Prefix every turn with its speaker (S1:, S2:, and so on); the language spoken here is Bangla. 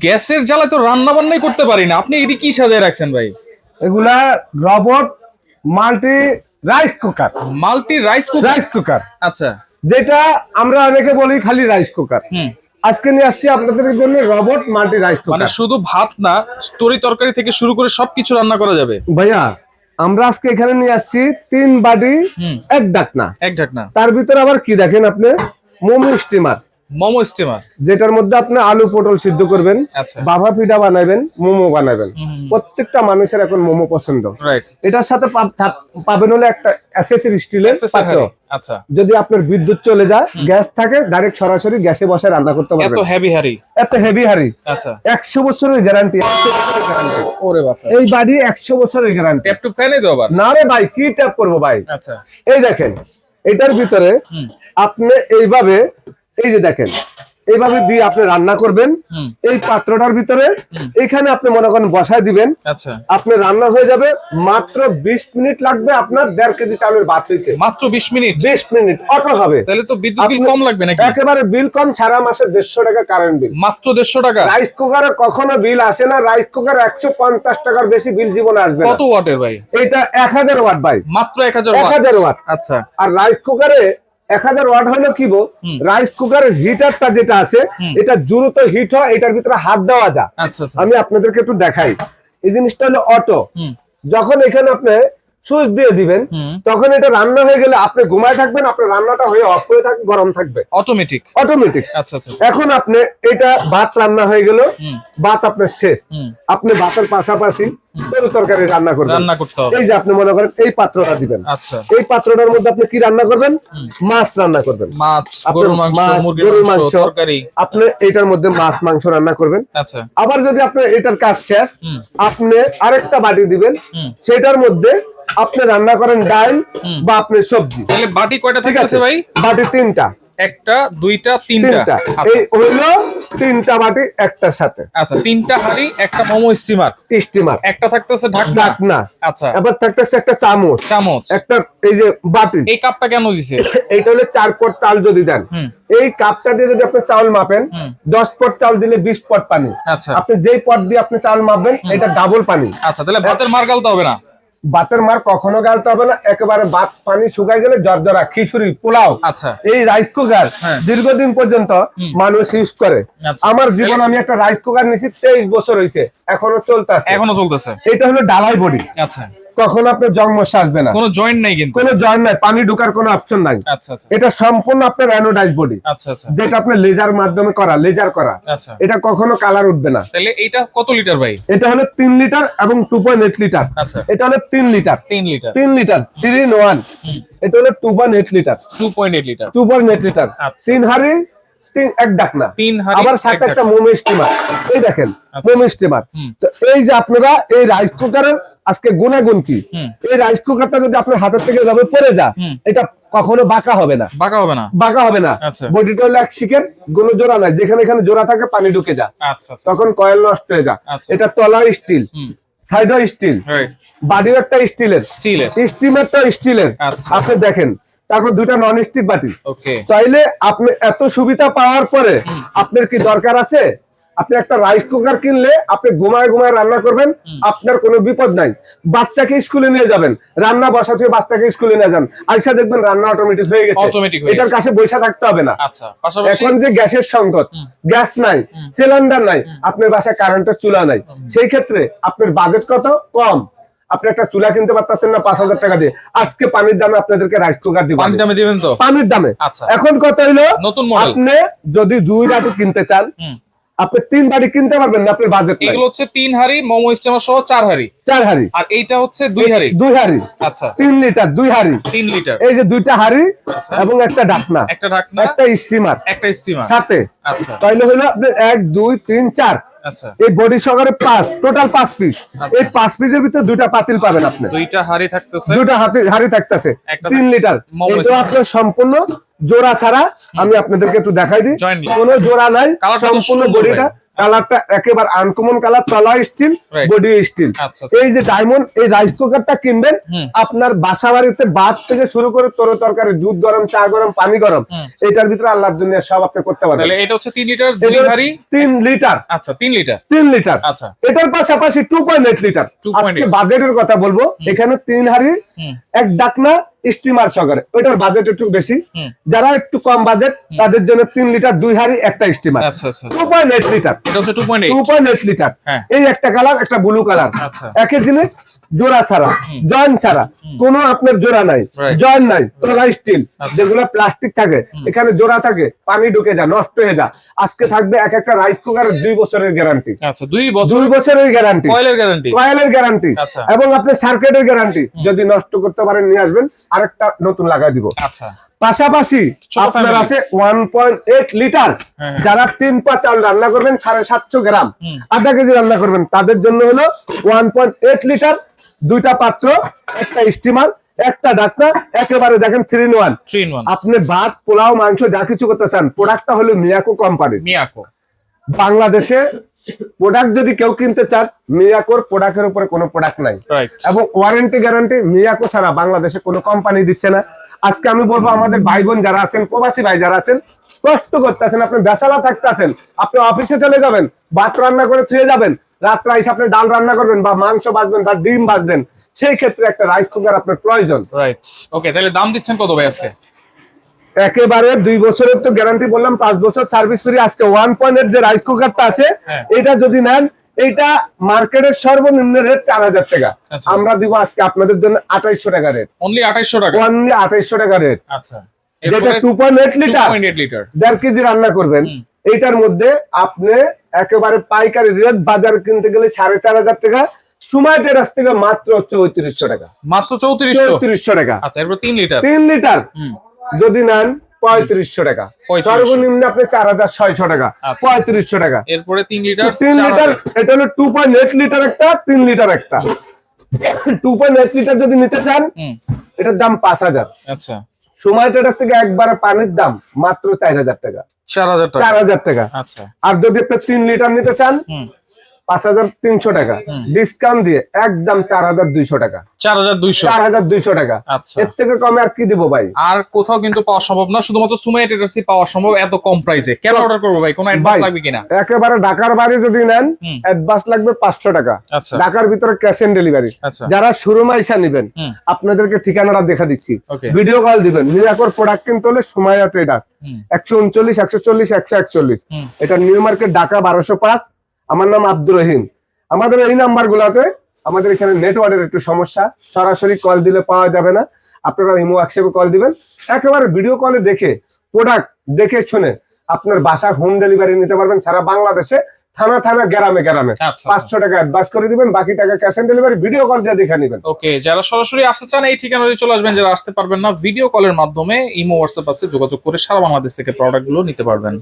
S1: গ্যাসের জ্বালায় তো রান্না বান্নাই করতে পারি না, আপনি এটি কি সাজায় রাখছেন ভাই?
S2: এগুলা robot multi rice cooker.
S1: Multi rice cooker.
S2: Rice cooker
S1: আচ্ছা।
S2: যেটা আমরা অনেকে বলি খালি রাইস কুকার, আজকে নিয়ে আসছি আপনাদের জন্য রবট মাল্টি রাইস কুকার।
S1: মানে শুধু ভাত না, তরি তরকারি থেকে শুরু করে সবকিছু রান্না করা যাবে
S2: ভাইয়া। আমরা আজকে এখানে নিয়ে আসছি 3 বাটি এক ঢাকনা।
S1: এক ঢাকনা।
S2: তার ভিতরে আবার কি দেখেন আপনি, মোমো স্টিমার।
S1: মোমো স্টিমার,
S2: যেটার মধ্যে আপনি আলু পটল সিদ্ধ করবেন,
S1: আচ্ছা,
S2: বাভা পিঠা বানাবেন, মোমো বানাবেন। প্রত্যেকটা মানুষের এখন মোমো পছন্দ।
S1: রাইট।
S2: এটার সাথে পাবেন হলো একটা এসএসএর স্টিলের পাত্র।
S1: আচ্ছা।
S2: যদি আপনার বিদ্যুৎ চলে যায়, গ্যাস থাকে, ডাইরেক্ট সরাসরি গ্যাসে বসে রান্না করতে পারবেন।
S1: এত হেভি হাড়ি।
S2: এত হেভি হাড়ি।
S1: আচ্ছা।
S2: 100 বছরের গ্যারান্টি।
S1: ওরে বাবা,
S2: এই বাড়ি 100 বছরের গ্যারান্টি।
S1: ট্যাপ টু ফ্যানই তো আবার?
S2: না রে ভাই, কি ট্যাপ করবো ভাই।
S1: আচ্ছা।
S2: এই দেখেন, এটার ভিতরে আপনি এইভাবে, এই যে দেখেন, এইভাবে দিয়ে আপনি রান্না করবেন। এই পাত্রটার ভিতরে এখানে আপনি মনে করেন বসায় দিবেন।
S1: আচ্ছা।
S2: আপনি রান্না হয়ে যাবে মাত্র 20 মিনিট লাগবে আপনার 1.5 কেজি চালের ভাত হইতে।
S1: মাত্র 20 মিনিট?
S2: 20 মিনিট অটো হবে।
S1: তাহলে তো বিদ্যুৎ বিল কম লাগবে নাকি?
S2: একেবারে বিল কম, সারা মাসে 150 টাকা কারেন্ট বিল।
S1: মাত্র 150 টাকা?
S2: রাইস কুকারে কখনো বিল আসে না। রাইস কুকার 150 টাকার বেশি বিল জীবনে আসবে না।
S1: কত ওয়াটের ভাই?
S2: এটা 1000 ওয়াট ভাই।
S1: মাত্র 1000 ওয়াট?
S2: 1000 ওয়াট।
S1: আচ্ছা।
S2: আর রাইস কুকারে 1000 ওয়াট হলো কি বো, রাইস কুকারের হিটারটা যেটা আছে এটা দ্রুত হিট হয়, এটার ভিতরে হাত দেওয়া যায়।
S1: আচ্ছা আচ্ছা।
S2: আমি আপনাদেরকে একটু দেখাই। এই জিনিসটা হলো অটো। যখন এখানে আপনি সুইচ দিয়ে দিবেন, তখন এটা রান্না হয়ে গেলে আপনি ঘুমায় থাকবেন, আপনার রান্নাটা হয়ে অফ হয়ে থাকবে, গরম থাকবে,
S1: অটোমেটিক।
S2: অটোমেটিক।
S1: আচ্ছা আচ্ছা।
S2: এখন আপনি এটা ভাত রান্না হয়ে গেল, ভাত আপনার শেষ, আপনি ভাতের পাশাপাশি তরি তরকারি রান্না করবেন।
S1: রান্না করতে হবে।
S2: এই যে আপনি মনে করেন এই পাত্রটা দিবেন।
S1: আচ্ছা।
S2: এই পাত্রটার মধ্যে আপনি কি রান্না করবেন? মাছ রান্না করবেন।
S1: মাছ, গরুর মাংস, মুরগির মাংস, তরকারি।
S2: আপনি এটার মধ্যে মাছ মাংস রান্না করবেন।
S1: আচ্ছা।
S2: আবার যদি আপনি এটার কাজ শেষ, আপনি আরেকটা বাটি দিবেন, সেটার মধ্যে আপনি রান্না করেন ডাল বা আপনি সবজি।
S1: তাহলে বাটি কয়টা
S2: ঠিক
S1: থাকছে
S2: আছে
S1: ভাই?
S2: বাটি 3টা।
S1: একটা, দুইটা, তিনটা।
S2: এই হইলো 3টা বাটি একটার সাথে।
S1: আচ্ছা, 3টা হাঁড়ি, একটা মোমো স্টিমার।
S2: স্টিমার।
S1: একটা থাকতেছে ঢাকনা। আচ্ছা।
S2: এবার থাকতেছে একটা চামচ। একটা এই যে বাটি।
S1: এই কাপটা কেন দিছে?
S2: এইটা হলো 4 পট চাল যদি দেন, এই কাপটা দিয়ে যদি আপনি চাউল মাপেন, 10 পট চাল দিলে 20 পট পানি।
S1: আচ্ছা।
S2: আপনি যেই পট দিয়ে আপনি চাউল মাপবেন, এটা ডাবল পানি।
S1: আচ্ছা, তাহলে ভাতের মার গালতে হবে না?
S2: ভাতের মার কখনো গালতে হবে না। একেবারে ভাত পানি শুকাই গেলে জর্জরা খিচুড়ি পোলাও।
S1: আচ্ছা।
S2: এই রাইস কুকার দীর্ঘদিন পর্যন্ত মানুষ ইউজ করে। আমার জীবন, আমি একটা রাইস কুকার নিয়েছি 23 বছর হয়েছে, এখনো চলতেছে।
S1: এখনো চলতেছে?
S2: এটা হলো ডালাই বডি।
S1: আচ্ছা।
S2: কখনো আপনার জংমশা আসবে না।
S1: কোনো জয়েন্ট নাই কিন্তু?
S2: কোনো জয়েন্ট নাই, পানি ঢোকার কোনো অপশন নাই।
S1: আচ্ছা আচ্ছা।
S2: এটা সম্পূর্ণ আপনার অ্যানোডাইজ বডি।
S1: আচ্ছা আচ্ছা।
S2: যেটা আপনার লেজার মাধ্যমে করা, লেজার করা।
S1: আচ্ছা।
S2: এটা কখনো কালার উঠবে না।
S1: তাহলে এটা কত লিটার ভাই?
S2: এটা হলো 3 লিটার এবং 2.8 লিটার।
S1: আচ্ছা।
S2: এটা হলো 3 লিটার।
S1: 3 লিটার।
S2: 3 litre 3 in 1। এটা হলো 2.8 লিটার।
S1: 2.8 লিটার।
S2: 2.8 লিটার।
S1: আচ্ছা।
S2: 3 হাঁড়ি, 3 এক ঢাকনা।
S1: 3 হাঁড়ি,
S2: আবার সাথে একটা মোমো স্টিমার। এই দেখেন মোমো স্টিমার। তো এই যে আপনারা এই রাইস কুকারের আজকে গুণাগুণ কি, এই রাইস কুকারটা যদি আপনার হাতের থেকে এভাবে পড়ে যায়, এটা কখনো বাঁকা হবে না।
S1: বাঁকা হবে না?
S2: বাঁকা হবে না।
S1: আচ্ছা।
S2: বডিটা হলো এক শিকের, কোনো জোড়া নাই। যেখানে এখানে জোড়া থাকে পানি ঢুকে যায়,
S1: আচ্ছা আচ্ছা।
S2: তখন কয়েল নষ্ট হয়ে যায়। এটা তলা স্টিল, সাইডও স্টিল, বাডিও একটা স্টিলের, স্টিমারটা স্টিলের আছে দেখেন। তারপর 2টা নন স্টিক বাটি।
S1: ওকে।
S2: তাইলে আপনি এত সুবিধা পাওয়ার পরে আপনার কি দরকার আছে? আপনি একটা রাইস কুকার কিনলে আপনি ঘুমায় ঘুমায় রান্না করবেন, আপনার কোনো বিপদ নাই। বাচ্চাকে স্কুলে নিয়ে যাবেন, রান্না বসাতে বাচ্চাকে স্কুলে নিয়ে যান, আইসা দেখবেন রান্না অটোমেটিক হয়ে গেছে। এটার কাছে বসে থাকতে হবে না।
S1: আচ্ছা। পাশাপাশি
S2: এখন যে গ্যাসের সংকট, গ্যাস নাই, সিলিন্ডার নাই, আপনার বাসায় কারেন্টের চুলা নাই, সেই ক্ষেত্রে আপনার বাজেট কত কম, আপনি একটা চুলা কিনতে পারতেছেন না 5000 টাকা দিয়ে। আজকে পানির দামে আপনাদেরকে রাইস কুকার দিব।
S1: পানির দামে দিবেন তো? পানির দামে।
S2: আচ্ছা। এখন কত হইলো
S1: নতুন মডেল?
S2: আপনি যদি 2 বাটি কিনতে চান, আপনি 3 বাটি কিনতে পারবেন না, আপনার বাজেট নাই।
S1: এগুলো হচ্ছে 3 হাঁড়ি মোমো স্টিমার সহ 4 হাঁড়ি।
S2: 4 হাঁড়ি।
S1: আর এইটা হচ্ছে 2 হাঁড়ি।
S2: 2 হাঁড়ি।
S1: আচ্ছা।
S2: 3 লিটার 2 হাঁড়ি।
S1: 3 লিটার।
S2: এই যে 2টা হাঁড়ি এবং একটা ঢাকনা,
S1: একটা ঢাকনা,
S2: একটা স্টিমার,
S1: একটা স্টিমার
S2: সাথে।
S1: আচ্ছা।
S2: তাহলে হলো আপনি 1 2 3 4।
S1: আচ্ছা।
S2: এই বডি সহকারে 5, টোটাল 5 পিস। এই 5 পিসের ভিতরে 2টা পাতিল পাবেন আপনি।
S1: 2টা হাঁড়ি থাকতেছে।
S2: 2টা হাঁড়ি থাকতেছে 3 লিটার। এটা আপনার সম্পূর্ণ জোড়া ছাড়া। আমি আপনাদেরকে একটু দেখাই দিই, কোনো জোড়া নাই, সম্পূর্ণ বডিটা কালারটা একেবারে আনকমন কালার, তলা স্টিল,
S1: Right.
S2: Body still.
S1: আচ্ছা, আচ্ছা।
S2: এই যে ডায়মন্ড এই রাইস কুকারটা কিনবেন, আপনার বাসা বাড়িতে ভাত থেকে শুরু করে তরো তরকারি, দুধ গরম, চা গরম, পানি গরম, এটার ভিতরে আল্লাহর দুনিয়া সব আপনি করতে পারবেন।
S1: তাহলে এটা হচ্ছে 3 লিটার, 2 হাড়ি,
S2: 3 লিটার।
S1: আচ্ছা 3 লিটার।
S2: 3 লিটার।
S1: আচ্ছা,
S2: এটার পাশাপাশি 2.8 লিটার।
S1: 2.8
S2: আজকে বাজেটের কথা বলবো, এখানে 3 হাড়ি, এক ডাকনা, স্টিমার সহকারে। ওইটার বাজেট একটু বেশি, যারা একটু কম বাজেট তাদের জন্য 3 লিটার, 2 হাড়ি, একটা স্টিমার।
S1: আচ্ছা আচ্ছা।
S2: 2.8 লিটার।
S1: এটা হচ্ছে 2.8।
S2: 2.8 লিটার।
S1: হ্যাঁ।
S2: এই একটা কালার, একটা ব্লু কালার।
S1: আচ্ছা।
S2: একই জিনিস, জোড়া ছাড়া, জয়েন ছাড়া, কোনো আপনার জোড়া নাই,
S1: Right.
S2: জয়েন নাই, তলা স্টিল।
S1: আচ্ছা।
S2: যেগুলো প্লাস্টিক থাকে, এখানে জোড়া থাকে, পানি ঢুকে যায়, নষ্ট হয়ে যায়। আজকে থাকবে এক একটা রাইস কুকারের 2 বছরের গ্যারান্টি।
S1: আচ্ছা 2 বছর
S2: 2 বছরের গ্যারান্টি,
S1: কয়েলের গ্যারান্টি।
S2: কয়েলের গ্যারান্টি,
S1: আচ্ছা।
S2: এবং আপনি সার্কিটের গ্যারান্টি। যদি নষ্ট করতে পারেন নিয়ে আসবেন, আরেকটা নতুন লাগাই দিব।
S1: আচ্ছা।
S2: পাশাপাশি
S1: ছোট
S2: আপনার
S1: family।
S2: আছে 1.8 লিটার।
S1: হ্যাঁ।
S2: যারা 3 পা চাল রান্না করবেন, 750 গ্রাম, আধা কেজি রান্না করবেন, তাদের জন্য হলো 1.8 লিটার, 2টা পাত্র, একটা স্টিমার, একটা ঢাকনা, একেবারে দেখেন 3 in 1।
S1: 3 in 1
S2: আপনি ভাত, পোলাও, মাংস যা কিছু করতে চান, প্রোডাক্টটা হলো মিয়াকো কোম্পানি।
S1: মিয়াকো।
S2: বাংলাদেশে প্রোডাক্ট যদি কেউ কিনতে চান, মিয়াকোর প্রোডাক্টের উপরে কোনো প্রোডাক্ট নাই,
S1: রাইট।
S2: এবং ওয়ারেন্টি গ্যারান্টি মিয়াকো ছাড়া বাংলাদেশে কোনো কোম্পানি দিচ্ছে না। আজকে আমি বলবো আমাদের ভাই বোন যারা আছেন, প্রবাসী ভাই যারা আছেন, কষ্ট করতেছেন, আপনি বেচালা থাকতেছেন, আপনি অফিসে চলে যাবেন, ভাত রান্না করে থুয়ে যাবেন, রাত্রে এসে আপনি ডাল রান্না করবেন বা মাংস ভাজবেন বা ডিম ভাজবেন, সেই ক্ষেত্রে একটা রাইস কুকার আপনার প্রয়োজন।
S1: রাইট। ওকে, তাহলে দাম দিচ্ছেন কত ভাই আজকে?
S2: একেবারে 2 বছরের তো গ্যারান্টি বললাম, 5 বছর সার্ভিস ফ্রি। আজকে 1.8 যে রাইস কুকারটা আছে,
S1: হ্যাঁ।
S2: এটা যদি নেন, এটা মার্কেটের সর্বনিম্ন রেট 4000 টাকা।
S1: আচ্ছা।
S2: আমরা দিব আজকে আপনাদের জন্য 2800 টাকা রেট।
S1: অনলি 2800 টাকা।
S2: অনলি 2800 টাকা রেট।
S1: আচ্ছা।
S2: যেটা
S1: এরপরে
S2: 2.8 লিটার,
S1: 2.8 লিটার।
S2: 1.5 কেজি রান্না করবেন, এইটার মধ্যে আপনি একেবারে পাইকারি রেট, বাজার কিনতে গেলে 4500 টাকা, সময় টেরাস থেকে মাত্র 3400 টাকা।
S1: মাত্র 3400।
S2: 3400 টাকা।
S1: আচ্ছা, এরপর 3 লিটার।
S2: 3 লিটার যদি নেন 3500 টাকা।
S1: 3500
S2: সর্বনিম্ন আপনি 4600 টাকা।
S1: আচ্ছা।
S2: 3500 টাকা।
S1: এরপরে 3 লিটার।
S2: 3 লিটার, এটা হলো 2.8 লিটার একটা, 3 লিটার একটা। 2.8 লিটার যদি নিতে চান, এটার দাম 5000।
S1: আচ্ছা।
S2: সময় টেরাস থেকে একবারে পানির দাম মাত্র 4000 টাকা।
S1: 4000 টাকা।
S2: 4000 টাকা।
S1: আচ্ছা।
S2: আর যদি আপনি 3 লিটার নিতে চান, 5300 টাকা। ডিসকাউন্ট দিয়ে একদম 4200 টাকা।
S1: 4200।
S2: 4200 টাকা।
S1: আচ্ছা।
S2: এর থেকে কমে আর কি দিব ভাই?
S1: আর কোথাও কিন্তু পাওয়া সম্ভব না, শুধুমাত্র সুমাইয়া ট্রেডার্সই পাওয়া সম্ভব এত কম প্রাইসে। কেন অর্ডার করবো ভাই? কোনো অ্যাডভান্স
S2: ভাই,
S1: লাগবে কিনা?
S2: একেবারে ঢাকার বাইরে যদি নেন, অ্যাডভান্স লাগবে 500 টাকা।
S1: আচ্ছা।
S2: ঢাকার ভিতরে ক্যাশ অন ডেলিভারি।
S1: আচ্ছা।
S2: যারা শোরুমে এসে নেবেন, আপনাদেরকে ঠিকানাটা দেখা দিচ্ছি,
S1: Okay.
S2: ভিডিও কল দিবেন। মিরাকোর প্রোডাক্ট কিনতে হলে সুমাইয়া ট্রেডার, 139 140 141। এটা নিউ মার্কেট, ঢাকা 1205। আমার নাম আব্দুর রহিম। আমাদের এই নাম্বার গুলাতে, আমাদের এখানে নেটওয়ার্কের একটু সমস্যা, সরাসরি কল দিলে পাওয়া যাবে না, আপনারা ইমো হোয়াটসঅ্যাপে কল দিবেন। একেবারে ভিডিও কলে দেখে, প্রোডাক্ট দেখে শুনে আপনার বাসায় হোম ডেলিভারি নিতে পারবেন সারা বাংলাদেশে, থানা থানা, গ্রামে গ্রামে।
S1: আচ্ছা।
S2: 500 টাকা অ্যাডভান্স করে দিবেন, বাকি টাকা cash on delivery, video call দিয়ে দেখে নেবেন।
S1: ওকে, যারা সরাসরি আসতে চান এই ঠিকানায় চলে আসবেন, যারা আসতে পারবেন না ভিডিও কলের মাধ্যমে ইমো হোয়াটসঅ্যাপ আছে, যোগাযোগ করে সারা বাংলাদেশ থেকে প্রোডাক্ট গুলো নিতে পারবেন।